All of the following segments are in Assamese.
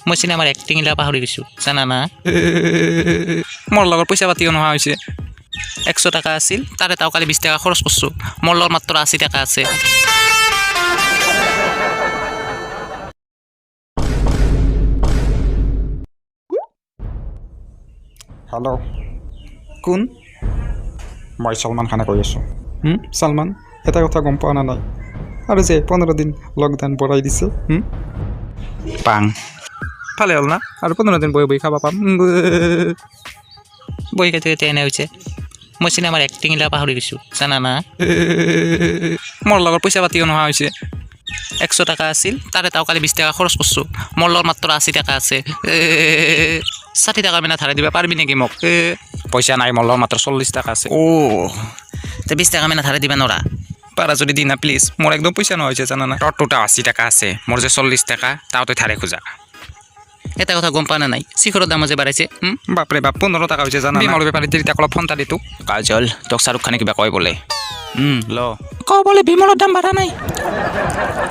মই চিনেমাৰ এক্টিং ইলা পাহৰি গৈছোঁ জানা না মোৰ লগত পইচা পাতিও নোহোৱা হৈছে 100 টাকা আছিল তাৰে তাও কালি 20 টাকা খৰচ কৰিছোঁ মোৰ লগত মাত্ৰ 80 টাকা আছে हेलो কোন मैं सलमान खाने কৈ আছোঁ सलमान এটা কথা গম পোৱা নাই আৰু যে 15 দিন লকডাউন বঢ়াই দিছে পাং ভালে হ'ল না আৰু 15 দিন বহি বহি খাব পাম বহি খাইতে এনে হৈছে মই চিনেমাৰ এক্টিং ইলা পাহৰি গৈছোঁ জানা না মোৰ লগত পইচা পাতিও নোহোৱা হৈছে 100 টাকা আছিল তাৰে তাও কালি 20 টাকা খৰচ কৰিছোঁ মোৰ লগত মাত্ৰ 80 টাকা আছে 60 টাকা মানে ধাৰে দিবা পাৰবি নেকি মোক পইচা নাই মোৰ লগত মাত্ৰ 40 টাকা আছে তে 20 টাকা মানে ধাৰে দিবা নৰা পাৰা যদি দি না প্লিজ মোৰ একদম পইচা নোহোৱা হৈছে জানা না তোৰ দুটা 80 টাকা আছে মোৰ যে 40 টাকা তাও তই ধাৰে খোজা এটা কথা গম পোৱা নাই শিখৰৰ দাম যে বাঢ়িছে বাপৰে বাপ 15 টাকা হৈছে জানা বিমল বেপাৰী তিৰিটা কলপ ফোন তা দিতো কাজল তোক শাহৰুখ খানে কিবা কয় বোলে ল কওঁ বোলে বিমলৰ দাম বাঢ়া নাই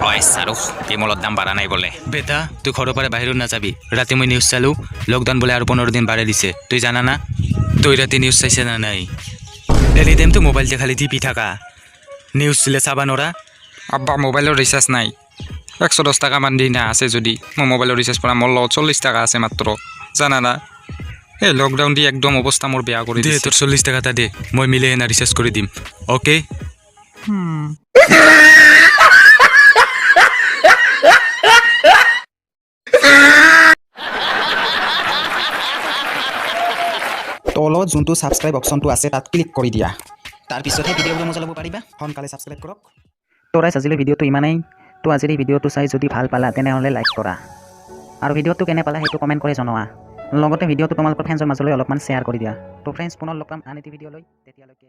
অই শাহৰুখ বিমলৰ দাম বাঢ়া নাই বোলে বেটা তুই ঘৰৰ পৰা বাহিৰত নাযাবি ৰাতি মই নিউজ চালো লকডাউন বোলে আৰু 15 দিন বাঢ়াই দিছে তুই জানা না তুই ৰাতি নিউজ চাইছে না নাই এনি টাইম তো মোবাইলতে খালি টিপি থাকা নিউজ চিলে চাবা নৰা আব্বা মোবাইলৰ ৰিচাৰ্জ নাই 110 টাকা মান দিনা আছে যদি মই মোবাইলৰ ৰিচাৰ্জ পৰা মোৰ লগত 40 টাকা আছে মাত্ৰ জানা না এই লকডাউন দি একদম অৱস্থা মোৰ বেয়া কৰি দিছে তোৰ 40 টাকা তা দে মই মিলে এনা ৰিচাৰ্জ কৰি দিম ওকে তলত যোনটো সাবস্ক্ৰাইব অপশ্যনটো আছে তাত ক্লিক কৰি দিয়া তাৰপিছতহে ভিডিঅ'বোৰ মজা ল'ব পাৰিবা সোনকালে সাবস্ক্ৰাইব কৰক তোৰাই আজিলৈ ভিডিঅ'টো ইমানেই তো আজিৰ এই ভিডিঅ'টো চাই যদি ভাল পালা তেনেহ'লে লাইক কৰা আৰু ভিডিঅ'টো কেনে পালা সেইটো কমেণ্ট কৰি জনোৱা লগতে ভিডিঅ'টো তোমালোকৰ ফ্ৰেণ্ডছৰ মাজলৈ অলপমান শ্বেয়াৰ কৰি দিয়া তো ফ্ৰেণ্ডছ পুনৰ লগ পাম আন এটি ভিডিঅ'লৈ তেতিয়ালৈকে